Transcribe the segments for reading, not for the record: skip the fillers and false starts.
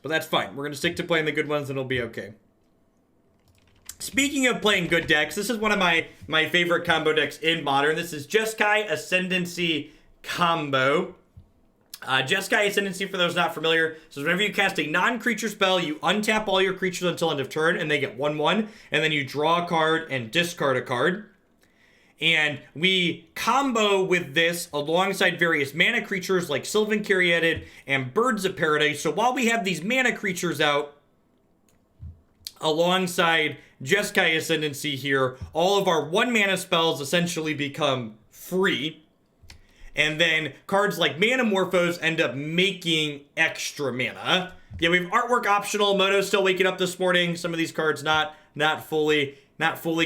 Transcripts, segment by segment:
But that's fine. We're going to stick to playing the good ones and it'll be okay. Speaking of playing good decks, this is one of my favorite combo decks in Modern. This is Jeskai Ascendancy combo. Jeskai Ascendancy, for those not familiar, so whenever you cast a non-creature spell, you untap all your creatures until end of turn, and they get 1/1, and then you draw a card and discard a card. And we combo with this alongside various mana creatures like Sylvan Caryatid and Birds of Paradise. So while we have these mana creatures out, alongside Jeskai Ascendancy here, all of our 1-mana spells essentially become free. And then cards like Manamorphose end up making extra mana. Yeah, we have artwork optional. Moto's still waking up this morning. Some of these cards not fully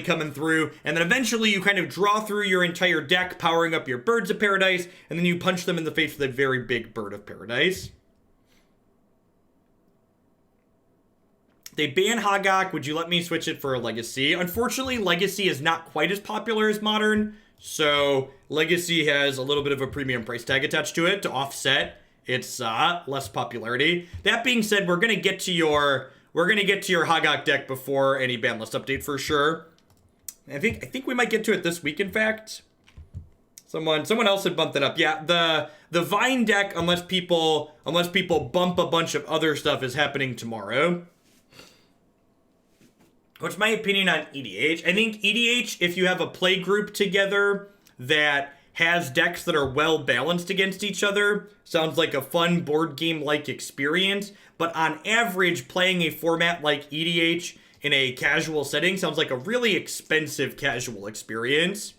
coming through. And then eventually you kind of draw through your entire deck, powering up your Birds of Paradise, and then you punch them in the face with a very big Bird of Paradise. They ban Hagak. Would you let me switch it for a Legacy? Unfortunately, Legacy is not quite as popular as Modern. So Legacy has a little bit of a premium price tag attached to it to offset its less popularity. That being said, we're gonna get to your Hagak deck before any ban list update for sure. I think we might get to it this week. In fact, someone else had bumped it up. Yeah, the Vine deck, unless people bump a bunch of other stuff, is happening tomorrow. What's my opinion on EDH? I think EDH, if you have a play group together that has decks that are well balanced against each other, sounds like a fun board game-like experience. But on average, playing a format like EDH in a casual setting sounds like a really expensive casual experience.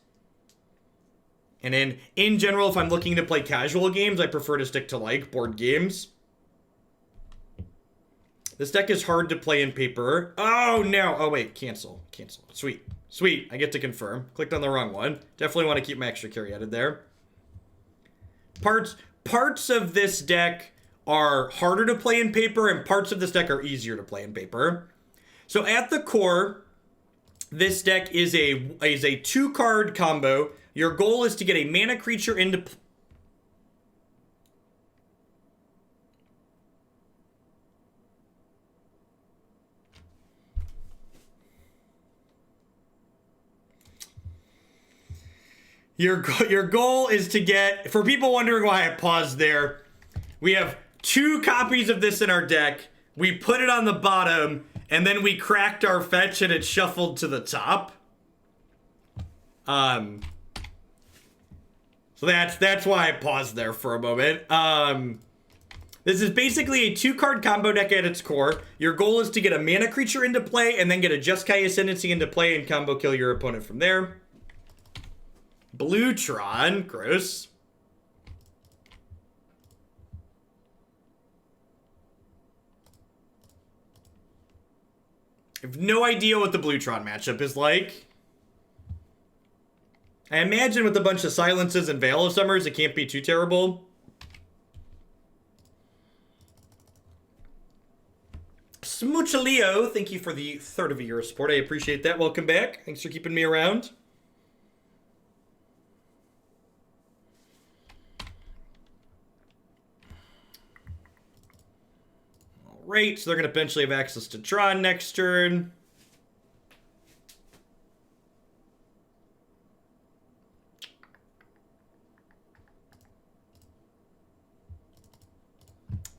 And in general, if I'm looking to play casual games, I prefer to stick to like board games. This deck is hard to play in paper. Oh, no. Oh, wait. Cancel. Sweet. I get to confirm. Clicked on the wrong one. Definitely want to keep my extra Caryatid there. Parts of this deck are harder to play in paper, and parts of this deck are easier to play in paper. So at the core, this deck is a 2-card combo. Your goal is to get a mana creature into Your goal is to get, for people wondering why I paused there, we have 2 copies of this in our deck. We put it on the bottom, and then we cracked our fetch and it shuffled to the top. So that's why I paused there for a moment. This is basically a 2-card combo deck at its core. Your goal is to get a mana creature into play, and then get a Jeskai Ascendancy into play and combo kill your opponent from there. Bluetron, gross. I have no idea what the Bluetron matchup is like. I imagine with a bunch of silences and Veil of Summers, it can't be too terrible. Smoochilio, thank you for the 3rd of a year of support. I appreciate that. Welcome back. Thanks for keeping me around. Right, so they're going to eventually have access to Tron next turn.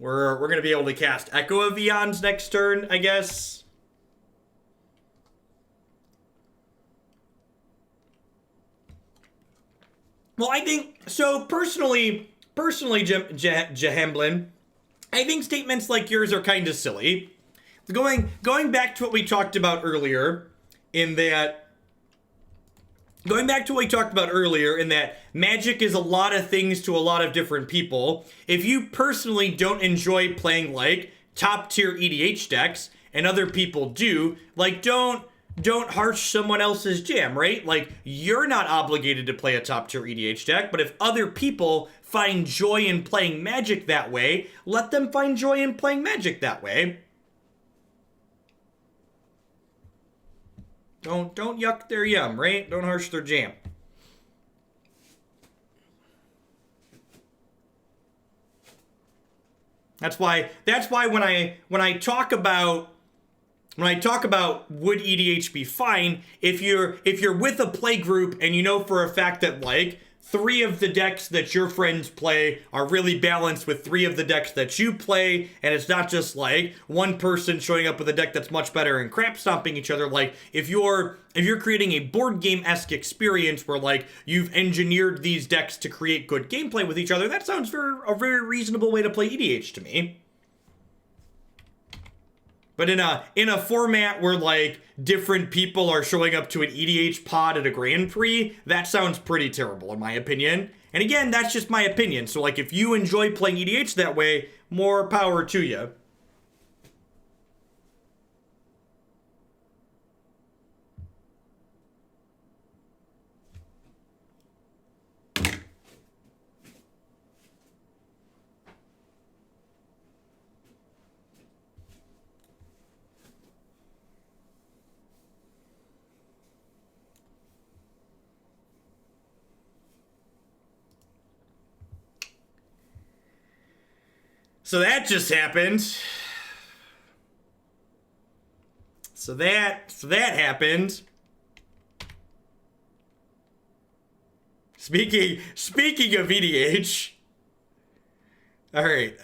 We're going to be able to cast Echo of Eons next turn, I guess. Well, I think, so personally, Jahamblin, I think statements like yours are kind of silly. Going back to what we talked about earlier, in that Magic is a lot of things to a lot of different people. If you personally don't enjoy playing like top tier EDH decks and other people do, like don't harsh someone else's jam, right? Like, you're not obligated to play a top tier EDH deck, but if other people find joy in playing Magic that way, let them find joy in playing Magic that way. Don't yuck their yum, right? Don't harsh their jam. That's why when I talk about would EDH be fine, if you're with a play group and you know for a fact that like 3 of the decks that your friends play are really balanced with 3 of the decks that you play, and it's not just like one person showing up with a deck that's much better and crap stomping each other. Like if you're creating a board game-esque experience where like you've engineered these decks to create good gameplay with each other, that sounds a very reasonable way to play EDH to me. But in a format where like different people are showing up to an EDH pod at a Grand Prix, that sounds pretty terrible in my opinion. And again, that's just my opinion. So like if you enjoy playing EDH that way, more power to you. So that just happened. So that happened. Speaking of EDH. All right.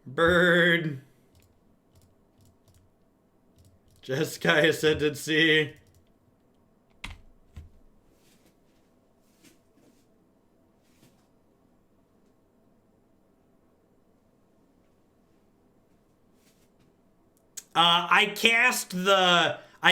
Bird. Jeskai Ascendancy. I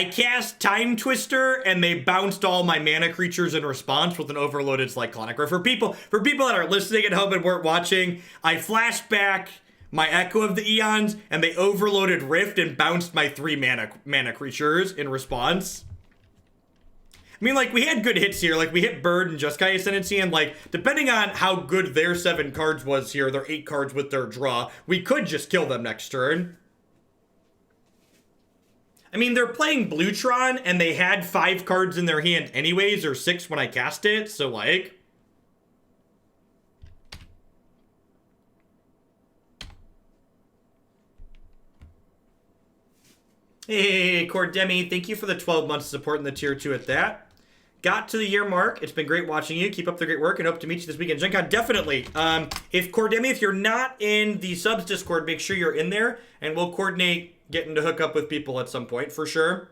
cast Time Twister and they bounced all my mana creatures in response with an overloaded Cyclonic. Or for people that are listening at home and weren't watching, I flashed back my Echo of the Eons and they overloaded Rift and bounced my 3 mana creatures in response. I mean, like, we had good hits here. Like, we hit Bird and Jeskai Ascendancy, and, like, depending on how good their 7 cards was here, their 8 cards with their draw, we could just kill them next turn. I mean, they're playing Bluetron, and they had 5 cards in their hand anyways, or 6 when I cast it, so, like... Hey, Cordemi, thank you for the 12 months of support in the tier 2 at that. Got to the year mark. It's been great watching you. Keep up the great work and hope to meet you this weekend. Gen Con, definitely. If Cordemi, if you're not in the subs Discord, make sure you're in there, and we'll coordinate getting to hook up with people at some point, for sure.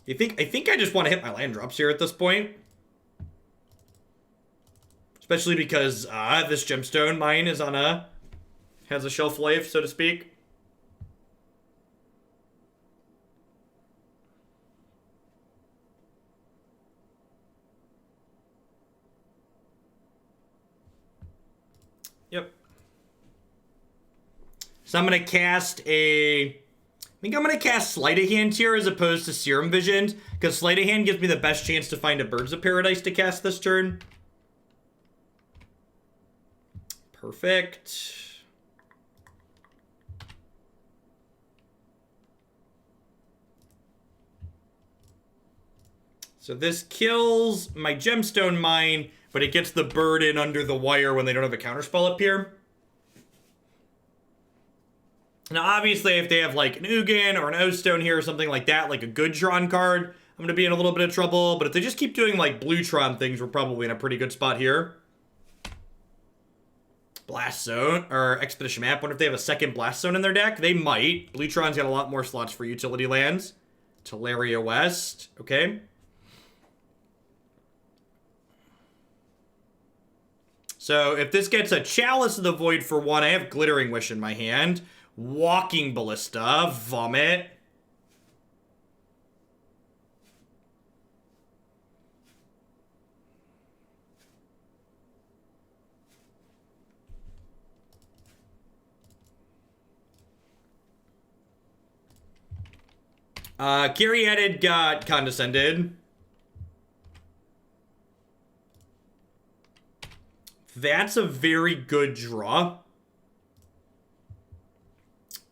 I think I just want to hit my land drops here at this point. Especially because this Gemstone Mine is has a shelf life, so to speak. Yep. So I'm going to cast I think I'm going to cast Sleight of Hand here as opposed to Serum Visions, because Sleight of Hand gives me the best chance to find a Birds of Paradise to cast this turn. Perfect. So this kills my Gemstone Mine, but it gets the bird in under the wire when they don't have a counterspell up here. Now, obviously, if they have, like, an Ugin or an O-Stone here or something like that, like a good drawn card, I'm going to be in a little bit of trouble. But if they just keep doing, like, Bluetron things, we're probably in a pretty good spot here. Blast Zone, or Expedition Map. Wonder if they have a second Blast Zone in their deck. They might. Bluetron's got a lot more slots for utility lands. Teleria West. Okay. So, if this gets a Chalice of the Void for 1, I have Glittering Wish in my hand. Walking Ballista, Vomit. Caryatid got Condescended. That's a very good draw.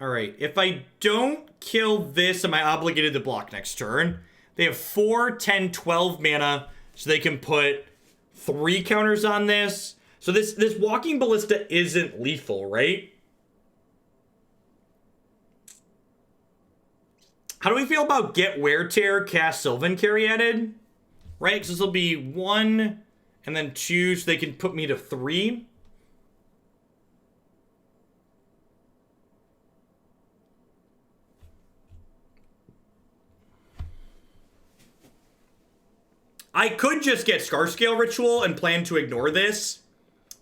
Alright, if I don't kill this, am I obligated to block next turn? They have 4, 10, 12 mana, so they can put 3 counters on this. So this Walking Ballista isn't lethal, right? How do we feel about get Wear Tear, cast Sylvan Caryatid? Right, because this will be 1 and then 2, so they can put me to 3. I could just get Scarscale Ritual and plan to ignore this.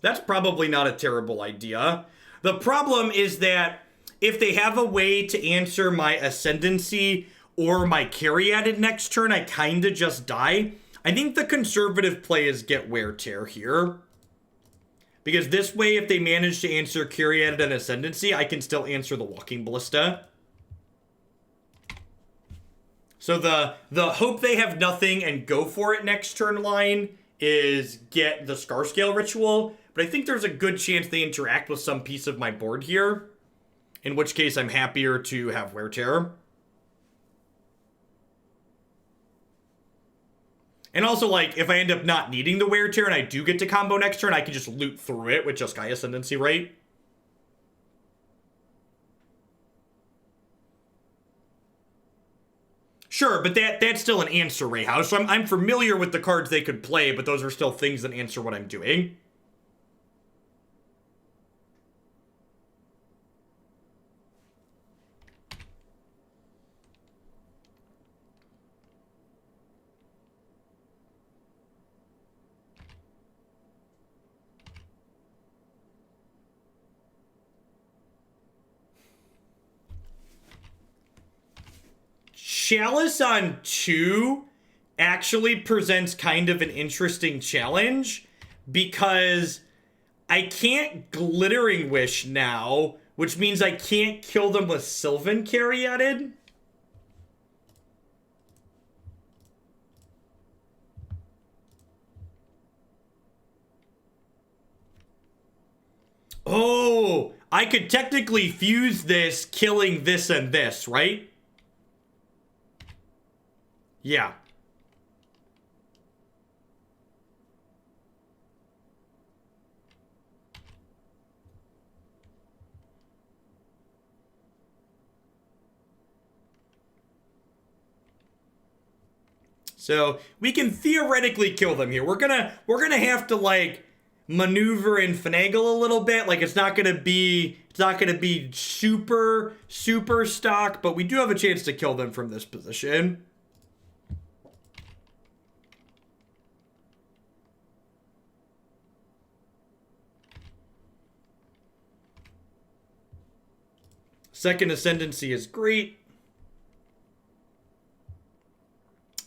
That's probably not a terrible idea. The problem is that if they have a way to answer my Ascendancy or my Caryatid next turn, I kinda just die. I think the conservative play is get Wear Tear here. Because this way, if they manage to answer Caryatid and Ascendancy, I can still answer the Walking Ballista. So the hope they have nothing and go for it next turn line is get the Scarscale Ritual. But I think there's a good chance they interact with some piece of my board here. In which case, I'm happier to have Wear Tear. And also, like, if I end up not needing the Wear Tear and I do get to combo next turn, I can just loot through it with Jeskai Ascendancy, right? Sure, but that's still an answer, Ray House. So I'm familiar with the cards they could play, but those are still things that answer what I'm doing. Chalice on 2 actually presents kind of an interesting challenge because I can't Glittering Wish now, which means I can't kill them with Sylvan Caryatid. Oh, I could technically fuse this, killing this and this, right? Yeah. So we can theoretically kill them here. We're gonna have to like maneuver and finagle a little bit. Like it's not gonna be super stock, but we do have a chance to kill them from this position. Second Ascendancy is great.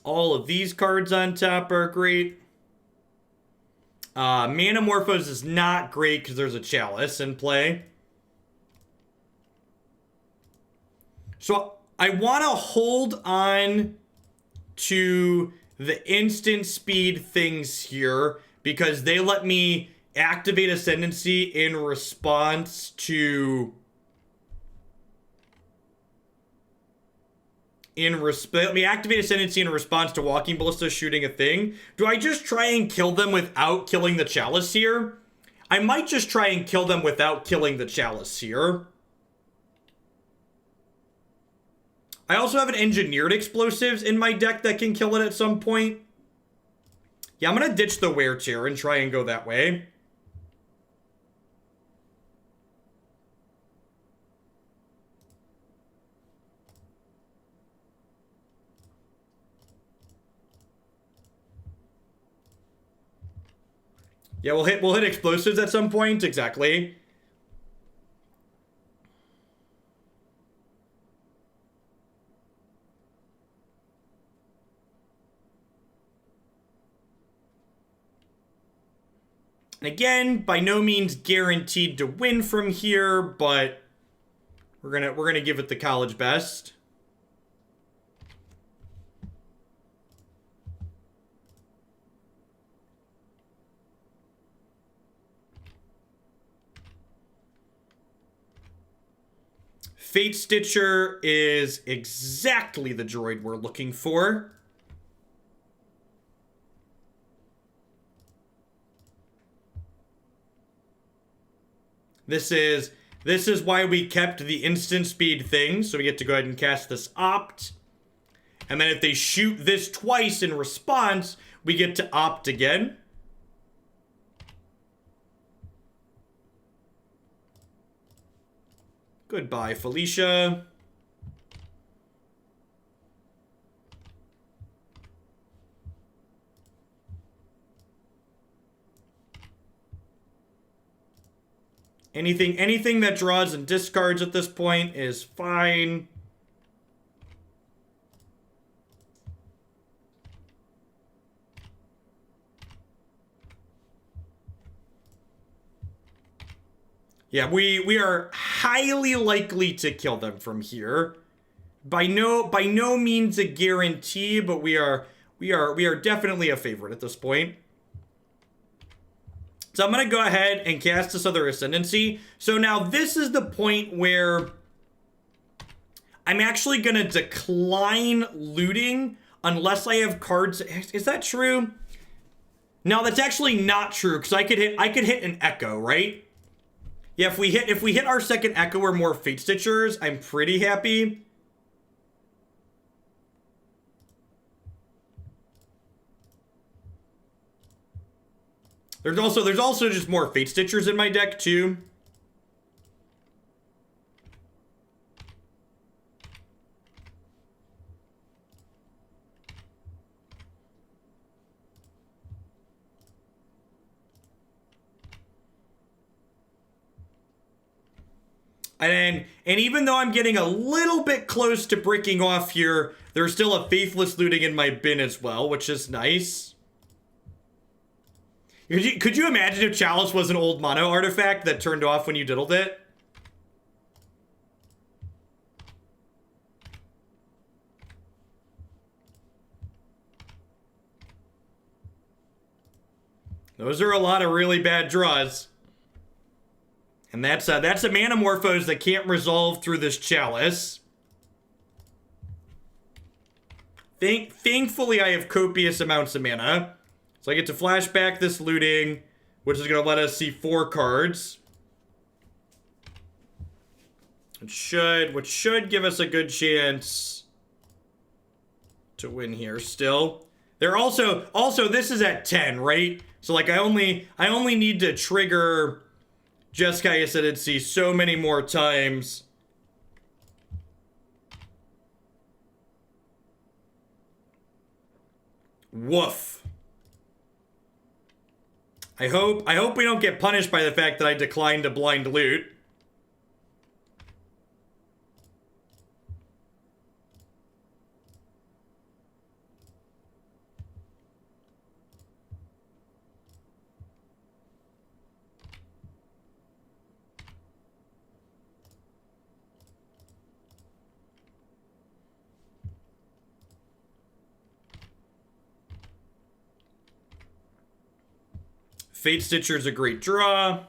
All of these cards on top are great. Manamorphose is not great because there's a Chalice in play. So I want to hold on to the instant speed things here because they let me activate Ascendancy in response to... let me activate Ascendancy in response to Walking Ballista shooting a thing. Do I just try and kill them without killing the Chalice here? I might just try and kill them without killing the Chalice here. I also have an Engineered Explosives in my deck that can kill it at some point. Yeah, I'm gonna ditch the Wear Tear and try and go that way. Yeah, we'll hit explosives at some point, exactly. And again, by no means guaranteed to win from here, but we're gonna give it the college best. Fatestitcher is exactly the droid we're looking for. This is why we kept the instant speed thing, so we get to go ahead and cast this opt. And then if they shoot this twice in response, we get to opt again. Goodbye, Felicia. Anything that draws and discards at this point is fine. Yeah, we are highly likely to kill them from here. By no means a guarantee, but we are definitely a favorite at this point. So I'm going to go ahead and cast this other Ascendancy. So now this is the point where I'm actually going to decline looting unless I have cards. Is that true? No, that's actually not true, because I could hit an Echo, right? Yeah, if we hit our second Echo or more Fatestitchers, I'm pretty happy. There's also just more Fatestitchers in my deck too. And even though I'm getting a little bit close to breaking off here, there's still a Faithless Looting in my bin as well, which is nice. Could you imagine if Chalice was an old mono artifact that turned off when you diddled it? Those are a lot of really bad draws. And that's a Manamorphose that can't resolve through this Chalice. Thankfully, I have copious amounts of mana. So I get to flash back this looting, which is going to let us see 4 cards. Which should give us a good chance to win here still. They're also this is at 10, right? So like I only need to trigger Jeskai Ascendancy so many more times. Woof. I hope we don't get punished by the fact that I declined to blind loot. Fatestitcher's a great draw.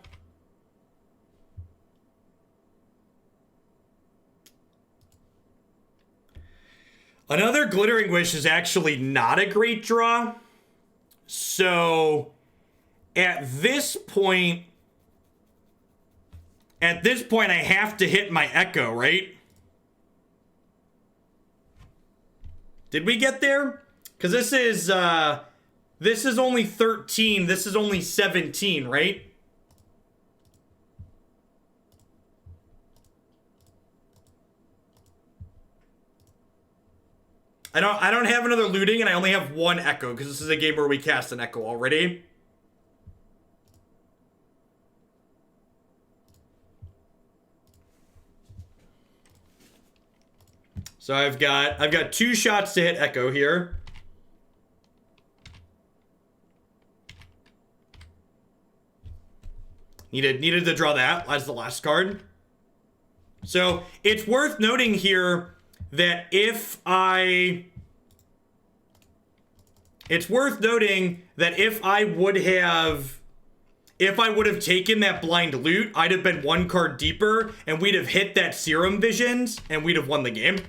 Another Glittering Wish is actually not a great draw. So at this point I have to hit my Echo, right? Did we get there? Because this is only 13. This is only 17, right? I don't have another looting, and I only have 1 Echo, because this is a game where we cast an Echo already. So I've got 2 shots to hit Echo here. Needed to draw that as the last card. So it's worth noting here that if I would have if I would have taken that blind loot, I'd have been one card deeper, and we'd have hit that Serum Visions, and we'd have won the game.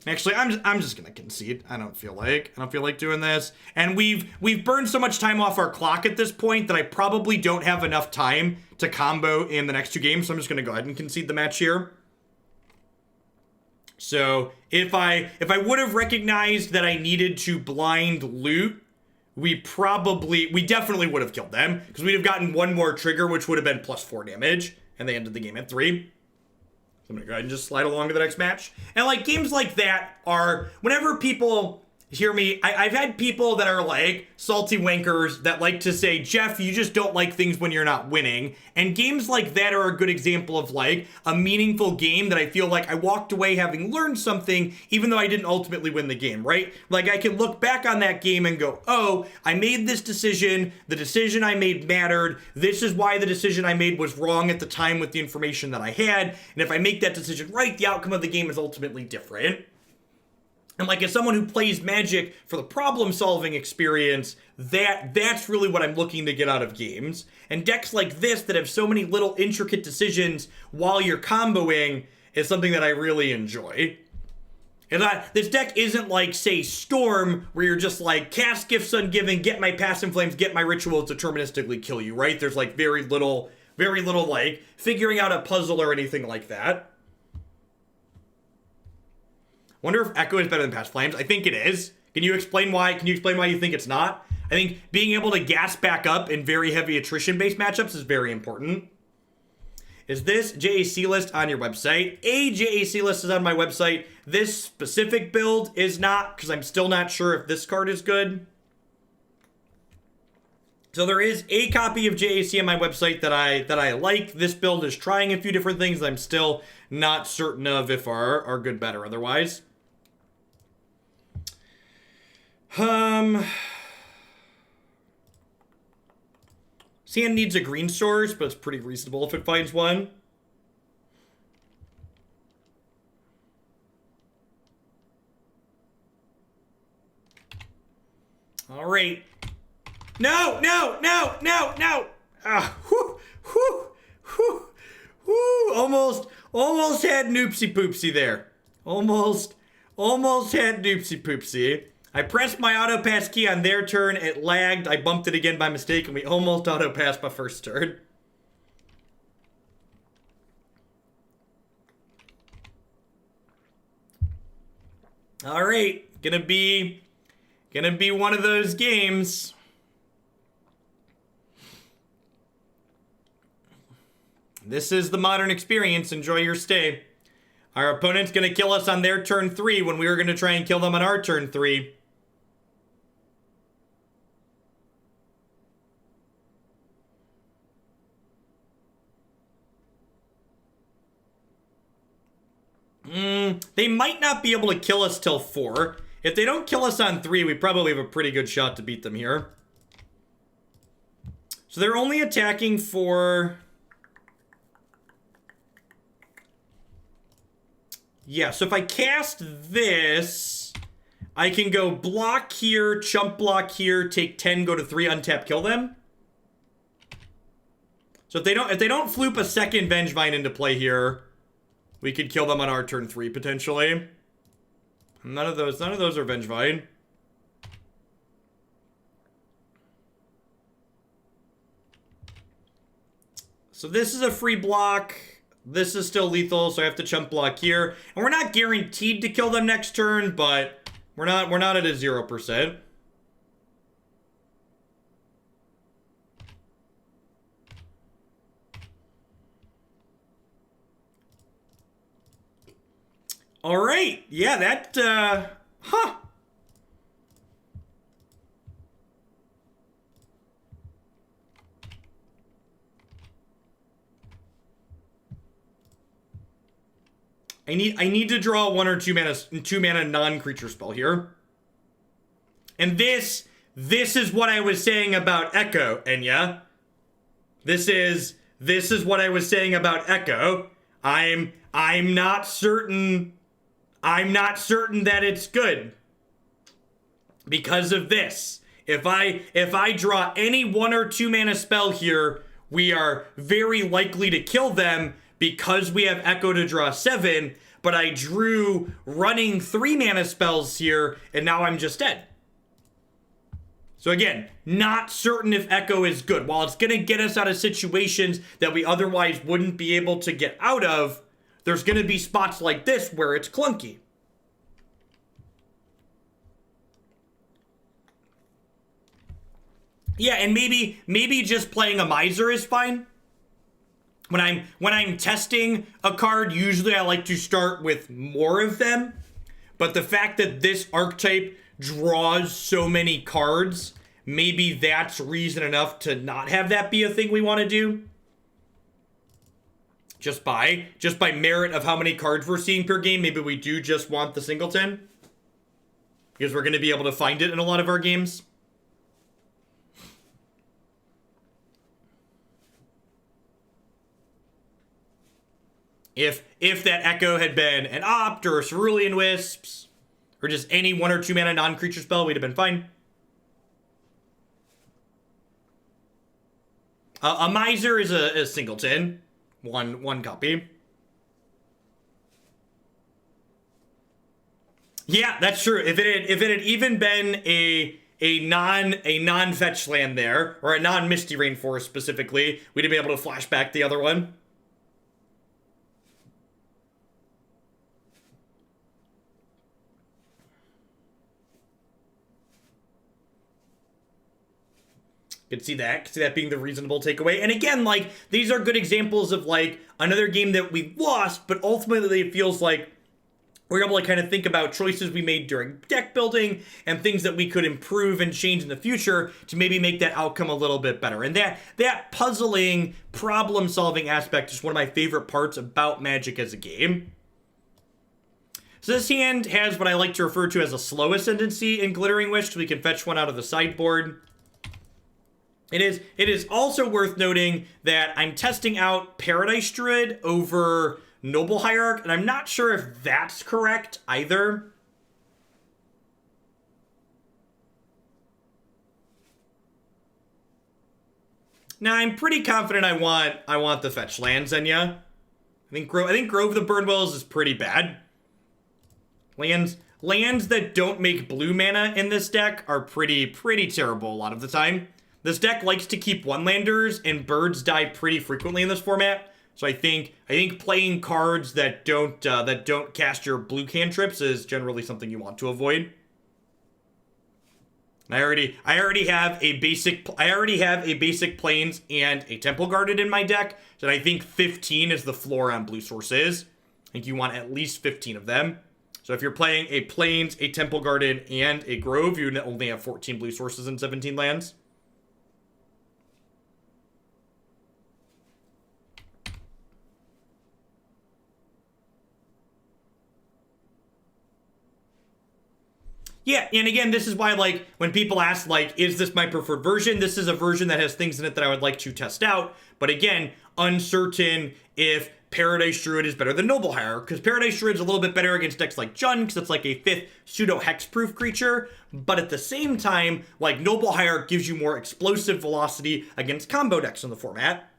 Actually, I'm just gonna concede. I don't feel like doing this. And we've burned so much time off our clock at this point that I probably don't have enough time to combo in the next 2 games, so I'm just gonna go ahead and concede the match here. So if I would have recognized that I needed to blind loot, we definitely would have killed them, because we'd have gotten one more trigger, which would have been +4 damage, and they ended the game at 3. So I'm gonna go ahead and just slide along to the next match. And like, games like that are, whenever people hear me, I've had people that are like salty wankers that like to say, Jeff, you just don't like things when you're not winning. And games like that are a good example of like a meaningful game that I feel like I walked away having learned something, even though I didn't ultimately win the game, right? Like, I can look back on that game and go, oh, I made this decision. The decision I made mattered. This is why the decision I made was wrong at the time with the information that I had. And if I make that decision right, the outcome of the game is ultimately different. And like, as someone who plays Magic for the problem-solving experience, that's really what I'm looking to get out of games. And decks like this that have so many little intricate decisions while you're comboing is something that I really enjoy. And this deck isn't like, say, Storm, where you're just like, cast Gifts Ungiven, get my Pass in Flames, get my Ritual, deterministically kill you, right? There's like very little like figuring out a puzzle or anything like that. Wonder if Echo is better than Past Flames. I think it is. Can you explain why you think it's not? I think being able to gas back up in very heavy attrition-based matchups is very important. Is this JAC list on your website? A JAC list is on my website. This specific build is not, because I'm still not sure if this card is good. So there is a copy of JAC on my website that I like. This build is trying a few different things that I'm still not certain of if are good, better otherwise. Sand needs a green source, but it's pretty reasonable if it finds one. All right. No! Ah, whoo, whoo, whoo, whoo. Almost had Noopsie Poopsie there. Almost had Noopsie Poopsie. I pressed my auto pass key on their turn, it lagged, I bumped it again by mistake, and we almost auto passed my first turn. All right, gonna be one of those games. This is the modern experience. Enjoy your stay. Our opponent's gonna kill us on their turn 3 when we were gonna try and kill them on our turn 3. They might not be able to kill us till 4. If they don't kill us on 3, we probably have a pretty good shot to beat them here. So they're only attacking for... Yeah, so if I cast this, I can go block here, chump block here, take 10, go to 3, untap, kill them. So if they don't floop a second Vengevine into play here, we could kill them on our turn 3 potentially. None of those are Vengevine. So this is a free block. This is still lethal, so I have to chump block here. And we're not guaranteed to kill them next turn, but we're not at a 0%. All right. Yeah, that huh. I need to draw 1 or 2 mana non-creature spell here. And this is what I was saying about Echo, Enya. This is what I was saying about Echo. I'm not certain that it's good. Because of this. If I draw any 1 or 2 mana spell here, we are very likely to kill them because we have Echo to draw 7, but I drew running 3 mana spells here, and now I'm just dead. So again, not certain if Echo is good. While it's going to get us out of situations that we otherwise wouldn't be able to get out of, there's going to be spots like this where it's clunky. Yeah, and maybe just playing a Miser is fine. When I'm testing a card, usually I like to start with more of them. But the fact that this archetype draws so many cards, maybe that's reason enough to not have that be a thing we want to do. Just by merit of how many cards we're seeing per game, maybe we do just want the singleton. Because we're going to be able to find it in a lot of our games. If that Echo had been an Opt or a Cerulean Wisps, or just any 1 or 2 mana non-creature spell, we'd have been fine. A Miser is a singleton. One copy. Yeah, that's true. If it had even been a non-fetch land there, or a non-Misty Rainforest specifically, we'd have been able to flash back the other one. Could see that being the reasonable takeaway. And again, like, these are good examples of, like, another game that we lost, but ultimately it feels like we're able to kind of think about choices we made during deck building and things that we could improve and change in the future to maybe make that outcome a little bit better. And that puzzling, problem-solving aspect is one of my favorite parts about Magic as a game. So this hand has what I like to refer to as a slow ascendancy in Glittering Wish, so we can fetch one out of the sideboard. It is also worth noting that I'm testing out Paradise Druid over Noble Hierarch, and I'm not sure if that's correct either. Now, I'm pretty confident I want the fetch lands, Zenya. I think Grove of the Burnwells is pretty bad. Lands that don't make blue mana in this deck are pretty terrible a lot of the time. This deck likes to keep one-landers, and birds die pretty frequently in this format. So I think playing cards that don't cast your blue cantrips is generally something you want to avoid. I already have a basic plains and a temple guarded in my deck, so I think 15 is the floor on blue sources. I think you want at least 15 of them. So if you're playing a plains, a temple guarded, and a grove, you only have 14 blue sources and 17 lands. Yeah, and again, this is why, like, when people ask, like, is this my preferred version? This is a version that has things in it that I would like to test out. But again, uncertain if Paradise Druid is better than Noble Hierarch, because Paradise Druid is a little bit better against decks like Jund, because it's like a 5th pseudo-hexproof creature. But at the same time, like, Noble Hierarch gives you more explosive velocity against combo decks in the format.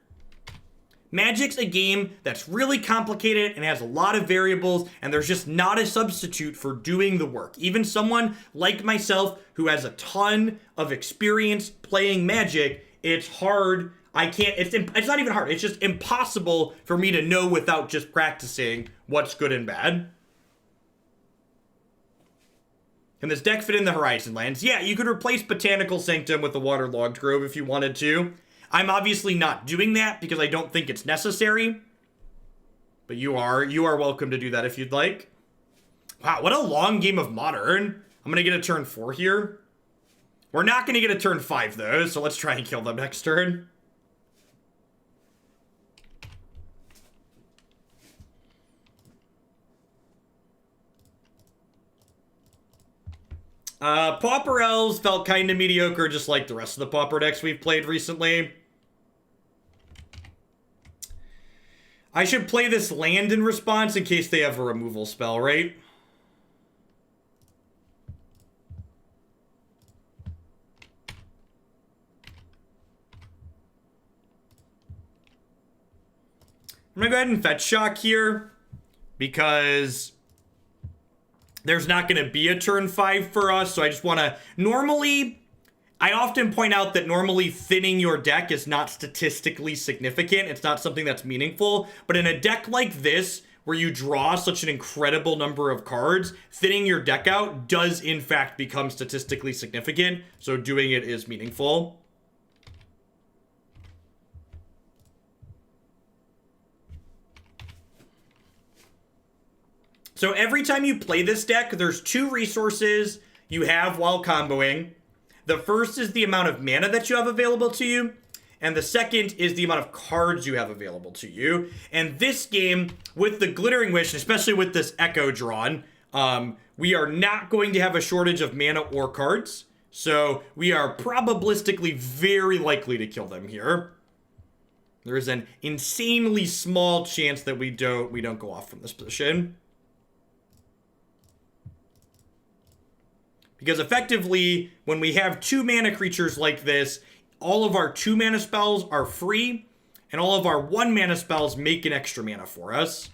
Magic's a game that's really complicated and has a lot of variables, and there's just not a substitute for doing the work. Even someone like myself who has a ton of experience playing Magic, it's hard. It's not even hard. It's just impossible for me to know without just practicing what's good and bad. Can this deck fit in the Horizon lands? Yeah, you could replace Botanical Sanctum with the Waterlogged Grove if you wanted to. I'm obviously not doing that because I don't think it's necessary. But you are welcome to do that if you'd like. Wow, what a long game of Modern. I'm going to get a turn 4 here. We're not going to get a turn 5 though, so let's try and kill them next turn. Pauper Elves felt kind of mediocre, just like the rest of the Pauper decks we've played recently. I should play this land in response in case they have a removal spell, right? I'm gonna go ahead and fetch shock here because there's not gonna be a turn 5 for us. So I just wanna, normally, I often point out that normally thinning your deck is not statistically significant. It's not something that's meaningful. But in a deck like this, where you draw such an incredible number of cards, thinning your deck out does in fact become statistically significant. So doing it is meaningful. So every time you play this deck, there's 2 resources you have while comboing. The first is the amount of mana that you have available to you, and the second is the amount of cards you have available to you. And this game, with the Glittering Wish, especially with this Echo drawn, we are not going to have a shortage of mana or cards. So we are probabilistically very likely to kill them here. There is an insanely small chance that we don't go off from this position. Because effectively, when we have 2 mana creatures like this, all of our 2 mana spells are free, and all of our 1 mana spells make an extra mana for us.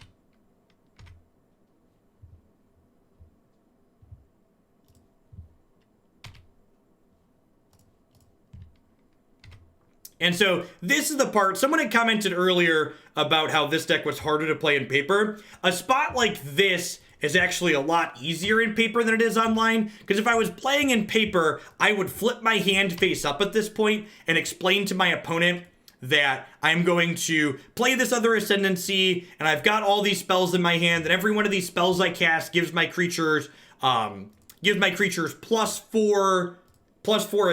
And so this is the part, someone had commented earlier about how this deck was harder to play in paper. A spot like this is actually a lot easier in paper than it is online, because if I was playing in paper, I would flip my hand face up at this point and explain to my opponent that I'm going to play this other Ascendancy, and I've got all these spells in my hand, and every one of these spells I cast gives my creatures +4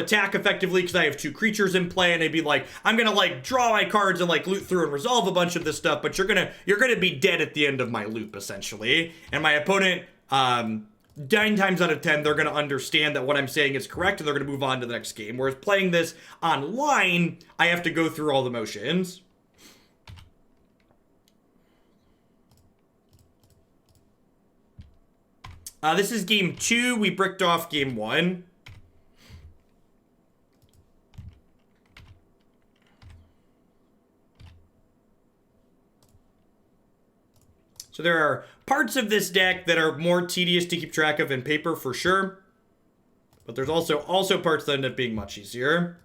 attack effectively, because I have 2 creatures in play, and they'd be like, I'm gonna like draw my cards and like loot through and resolve a bunch of this stuff, but you're gonna be dead at the end of my loop, essentially. And my opponent, 9 times out of 10, they're gonna understand that what I'm saying is correct, and they're gonna move on to the next game. Whereas playing this online, I have to go through all the motions. This is game 2. We bricked off game 1. So there are parts of this deck that are more tedious to keep track of in paper for sure. But there's also parts that end up being much easier.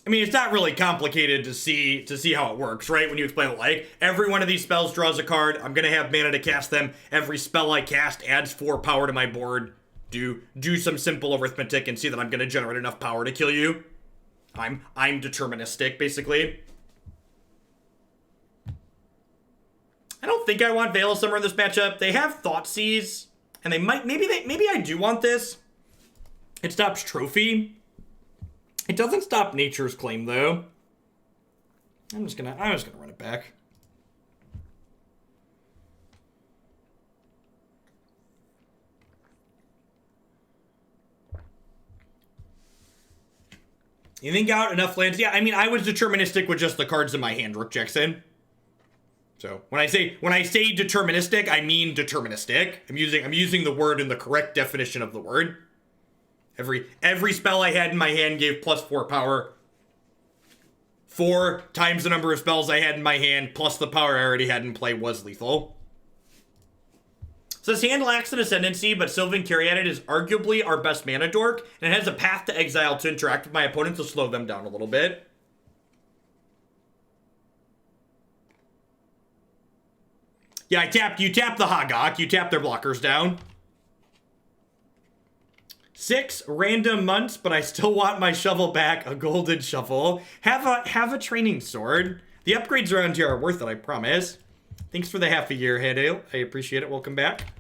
I mean, it's not really complicated to see how it works, right? When you explain it, like, every one of these spells draws a card. I'm gonna have mana to cast them. Every spell I cast adds 4 power to my board. Do some simple arithmetic and see that I'm gonna generate enough power to kill you. I'm deterministic, basically. I don't think I want Veil of Summer in this matchup. They have Thoughtseize, and they might, maybe I do want this. It stops Trophy. It doesn't stop Nature's Claim, though. I'm just gonna run it back. You think out enough lands? Yeah, I mean, I was deterministic with just the cards in my hand, Rook Jackson. So when I say deterministic, I mean deterministic. I'm using the word in the correct definition of the word. Every spell I had in my hand gave +4 power. 4 times the number of spells I had in my hand plus the power I already had in play was lethal. So this hand lacks an Ascendancy, but Sylvan Caryatid is arguably our best mana dork, and it has a path to Exile to interact with my opponent to slow them down a little bit. Yeah, you tap the Hagak, you tap their blockers down. 6 random months, but I still want my shovel back, a golden shovel. Have a training sword. The upgrades around here are worth it, I promise. Thanks for the half a year, Hedale. I appreciate it. Welcome back.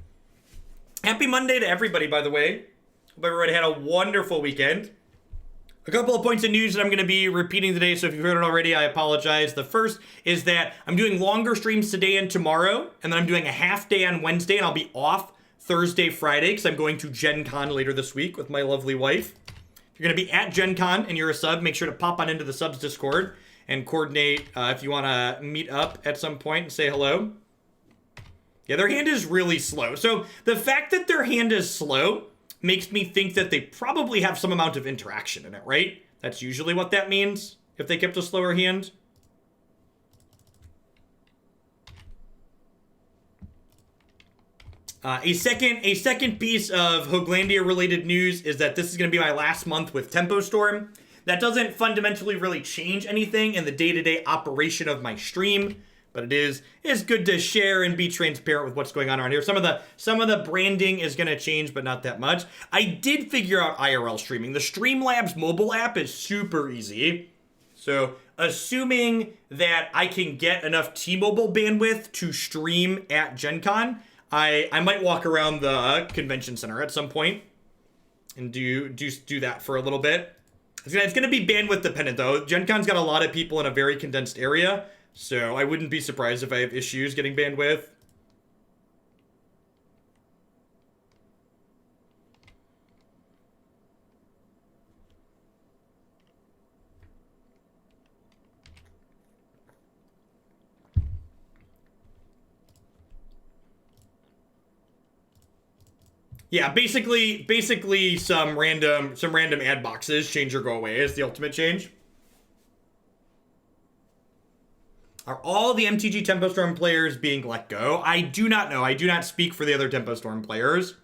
Happy Monday to everybody, by the way. Hope everybody had a wonderful weekend. A couple of points of news that I'm going to be repeating today, so if you've heard it already, I apologize. The first is that I'm doing longer streams today and tomorrow, and then I'm doing a half day on Wednesday, and I'll be off Thursday, Friday, because I'm going to Gen Con later this week with my lovely wife. If you're going to be at Gen Con and you're a sub, make sure to pop on into the subs Discord and coordinate if you want to meet up at some point and say hello. Yeah, their hand is really slow. So the fact that their hand is slow makes me think that they probably have some amount of interaction in it, right? That's usually what that means, if they kept a slower hand. A second piece of Hoaglandia-related news is that this is going to be my last month with Tempo Storm. That doesn't fundamentally really change anything in the day-to-day operation of my stream, but it's good to share and be transparent with what's going on around here. Some of the branding is going to change, but not that much. I did figure out IRL streaming. The Streamlabs mobile app is super easy. So, assuming that I can get enough T-Mobile bandwidth to stream at Gen Con, I might walk around the convention center at some point and do that for a little bit. It's going to be bandwidth dependent, though. Gen Con's got a lot of people in a very condensed area, so I wouldn't be surprised if I have issues getting bandwidth. Yeah, basically some random ad boxes change or go away is the ultimate change. Are all the MTG Tempo Storm players being let go? I do not know. I do not speak for the other Tempo Storm players.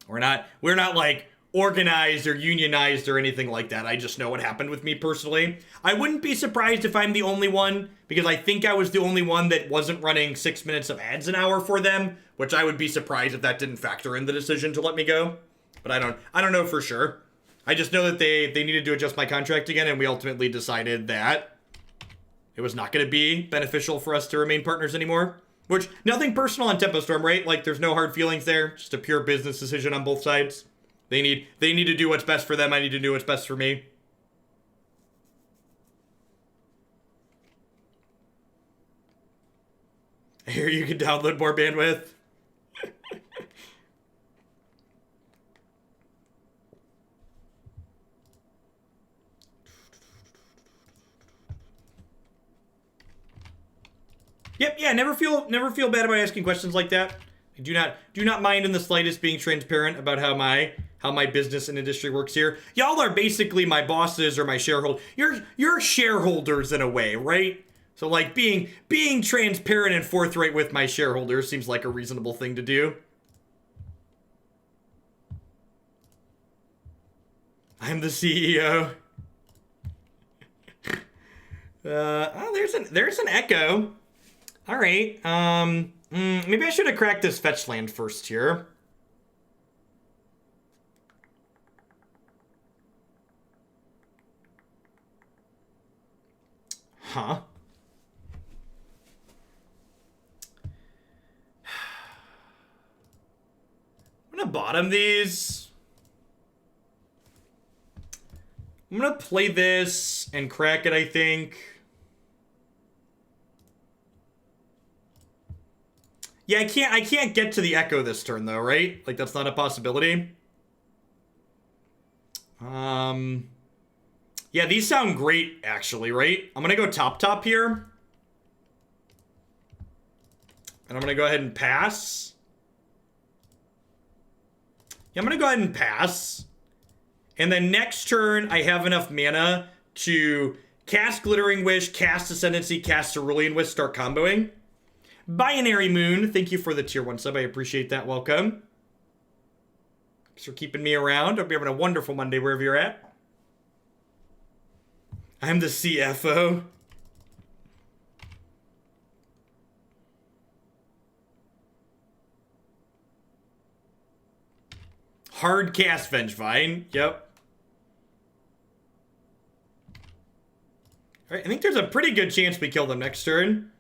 We're not like organized or unionized or anything like that. I just know what happened with me personally. I wouldn't be surprised if I'm the only one, because I think I was the only one that wasn't running 6 minutes of ads an hour for them, which I would be surprised if that didn't factor in the decision to let me go. But I don't know for sure. I just know that they needed to adjust my contract again, and we ultimately decided that it was not going to be beneficial for us to remain partners anymore. Which, nothing personal on Tempo Storm, right? Like, there's no hard feelings there. Just a pure business decision on both sides. They need to do what's best for them. I need to do what's best for me. I hear you can download more bandwidth. Yep, yeah, never feel bad about asking questions like that. I do not mind in the slightest being transparent about how my business and industry works here. Y'all are basically my bosses or my shareholders. You're shareholders in a way, right? So like being transparent and forthright with my shareholders seems like a reasonable thing to do. I'm the CEO. Oh, there's an Echo. All right. Maybe I should have cracked this fetch land first here. Huh. I'm gonna bottom these. I'm gonna play this and crack it, I think. Yeah, I can't get to the Echo this turn though, right? Like that's not a possibility. Yeah, these sound great actually, right? I'm gonna go top here. And I'm gonna go ahead and pass. Yeah, I'm gonna go ahead and pass. And then next turn, I have enough mana to cast Glittering Wish, cast Ascendancy, cast Cerulean Wisps, start comboing. Binary Moon, thank you for the tier 1 sub. I appreciate that. Welcome. Thanks for keeping me around. Hope you're having a wonderful Monday wherever you're at. I'm the CFO. Hard cast Vengevine. Yep. Alright, I think there's a pretty good chance we kill them next turn.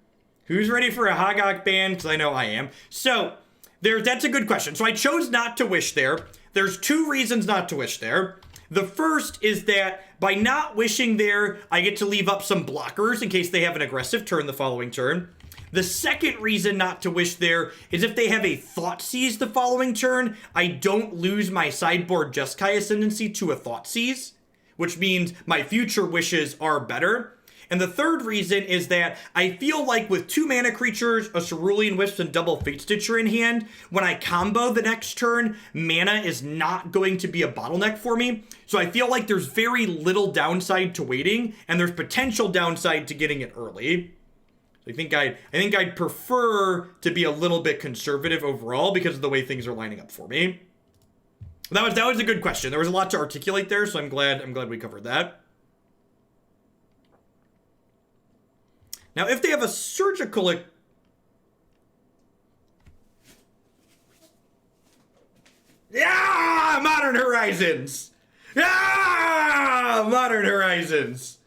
Who's ready for a Hogok ban? Because I know I am. So, that's a good question. So I chose not to wish there. There's two reasons not to wish there. The first is that by not wishing there, I get to leave up some blockers in case they have an aggressive turn the following turn. The second reason not to wish there is if they have a Thoughtseize the following turn, I don't lose my sideboard Jeskai Ascendancy to a Thoughtseize, which means my future wishes are better. And the third reason is that I feel like with 2 mana creatures, a Cerulean Wisps, and double Fatestitcher in hand, when I combo the next turn, mana is not going to be a bottleneck for me. So I feel like there's very little downside to waiting, and there's potential downside to getting it early. I think I'd prefer to be a little bit conservative overall because of the way things are lining up for me. That was a good question. There was a lot to articulate there, so I'm glad we covered that. Now, if they have a surgical... Yeah! Modern Horizons! Yeah! Modern Horizons!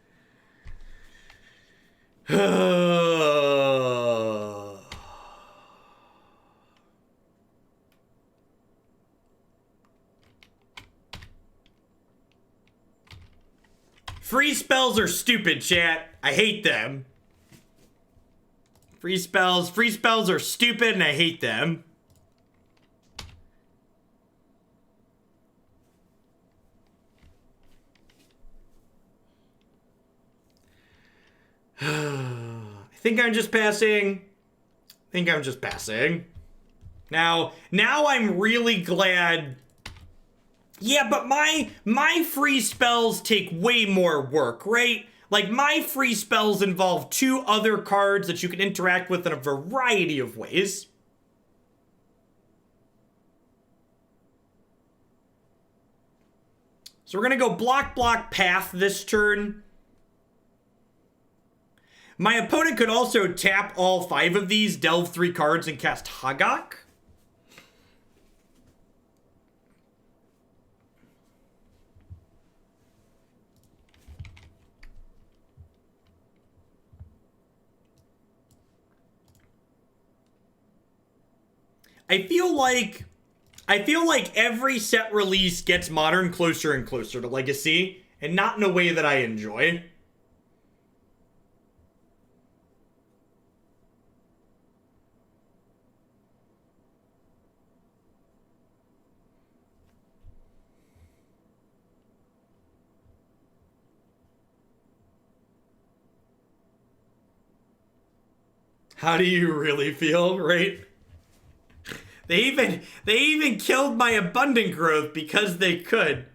Free spells are stupid, chat. I hate them. Free spells are stupid and I hate them. I think I'm just passing. Now I'm really glad. Yeah, but my free spells take way more work, right? Like, my free spells involve 2 other cards that you can interact with in a variety of ways. So we're gonna go block, path this turn. My opponent could also tap all 5 of these, delve 3 cards, and cast Hagak. I feel like every set release gets Modern closer and closer to Legacy, and not in a way that I enjoy. How do you really feel, right? They even killed my abundant growth because they could.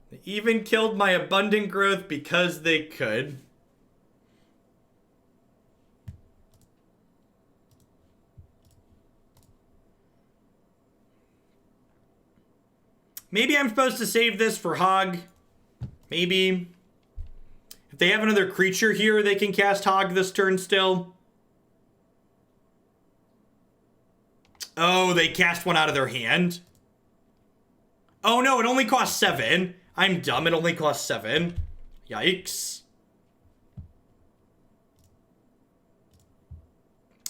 They even killed my abundant growth because they could. Maybe I'm supposed to save this for Hog. Maybe. If they have another creature here, they can cast Hog this turn still. Oh, they cast one out of their hand. Oh no, it only costs 7. I'm dumb, it only costs 7. Yikes.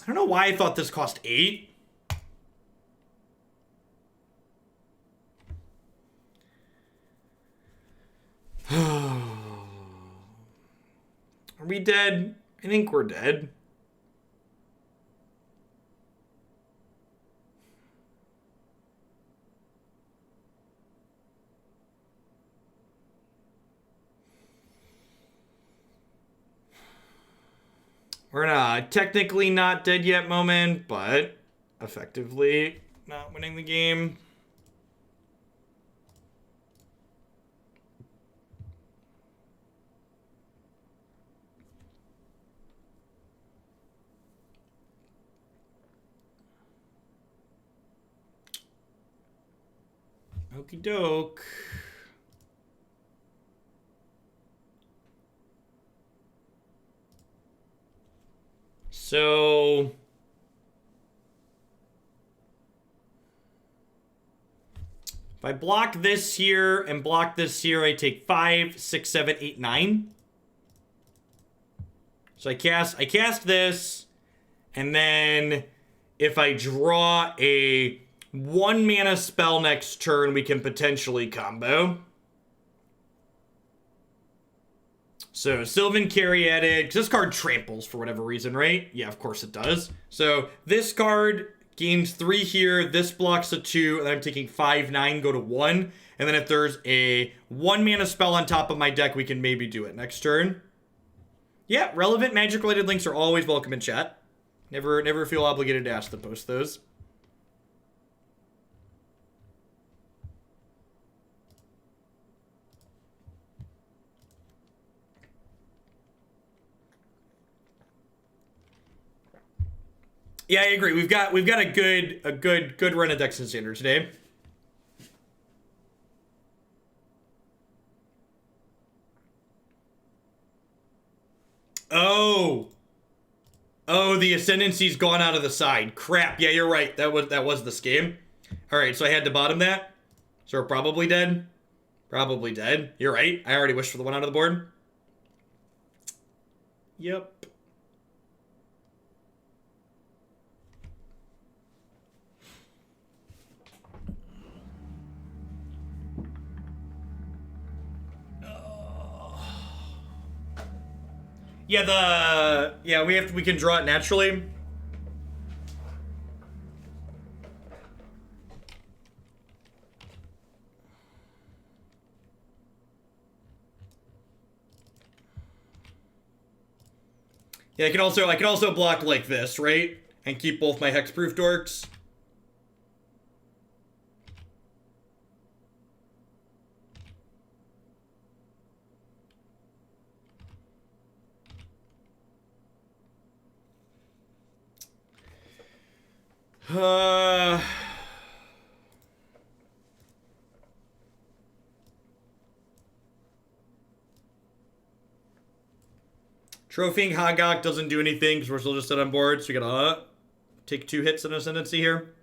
I don't know why I thought this cost 8. Are we dead? I think we're dead. We're in a technically not dead yet moment, but effectively not winning the game. Okie doke. So if I block this here and block this here, I take 5, 6, 7, 8, 9. So I cast this, and then if I draw a 1 mana spell next turn, we can potentially combo. So, Sylvan Caryatid, because this card tramples for whatever reason, right? Yeah, of course it does. So, this card gains 3 here. This blocks a 2, and then I'm taking 5, 9, go to 1. And then if there's a 1 mana spell on top of my deck, we can maybe do it next turn. Yeah, relevant magic-related links are always welcome in chat. Never feel obligated to ask to post those. Yeah, I agree. We've got a good run of decks in Standard today. Oh, the Ascendancy's gone out of the side. Crap. Yeah, you're right. That was this game. All right, so I had to bottom that. So we're probably dead. Probably dead. You're right. I already wished for the one out of the board. Yep. Yeah, we can draw it naturally. Yeah, I can also block like this, right? And keep both my hexproof dorks. Trophying Hagak doesn't do anything because we're still just set on board, so we gotta take 2 hits in Ascendancy here.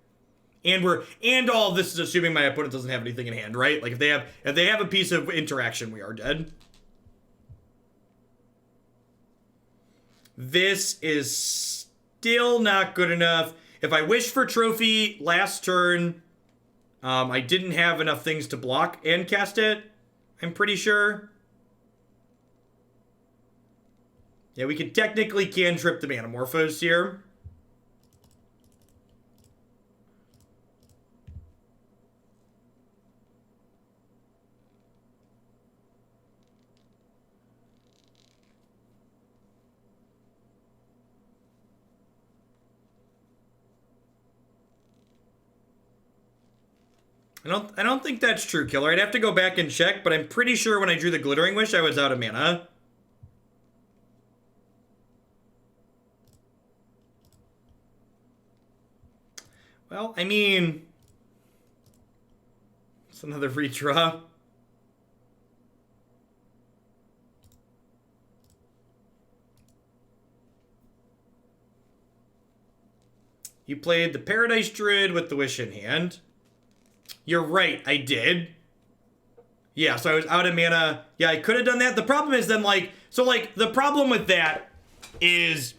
And all of this is assuming my opponent doesn't have anything in hand, right? Like if they have a piece of interaction, we are dead. This is still not good enough. If I wish for trophy last turn, I didn't have enough things to block and cast it, I'm pretty sure. Yeah, we could technically cantrip the Manamorphose here. I don't think that's true, Killer. I'd have to go back and check, but I'm pretty sure when I drew the Glittering Wish, I was out of mana. Well, I mean, it's another redraw. You played the Paradise Druid with the Wish in hand. You're right, I did. Yeah, so I was out of mana. Yeah, I could have done that. The problem is then, the problem with that is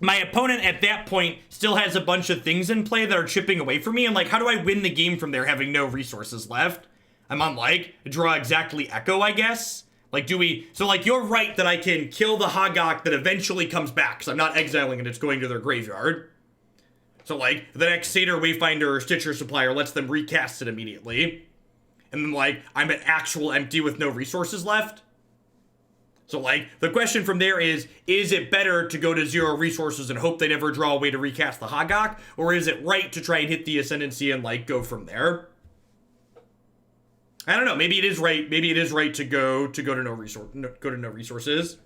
my opponent at that point still has a bunch of things in play that are chipping away from me. And, how do I win the game from there having no resources left? I'm on, draw exactly Echo, I guess. You're right that I can kill the Hagak that eventually comes back, because I'm not exiling and it's going to their graveyard. So, the next Satyr, Wayfinder, or Stitcher supplier lets them recast it immediately. And then, I'm at actual empty with no resources left. So, the question from there is it better to go to 0 resources and hope they never draw a way to recast the Hagak? Or is it right to try and hit the Ascendancy and, go from there? I don't know. Maybe it is right. Maybe it is right to go to no resources.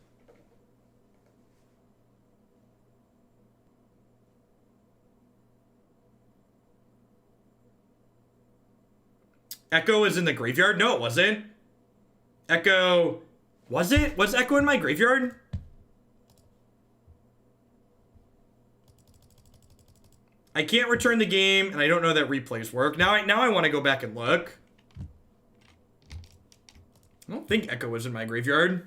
Echo is in the graveyard? No, it wasn't. Echo... Was it? Was Echo in my graveyard? I can't return the game, and I don't know that replays work. Now I want to go back and look. I don't think Echo was in my graveyard.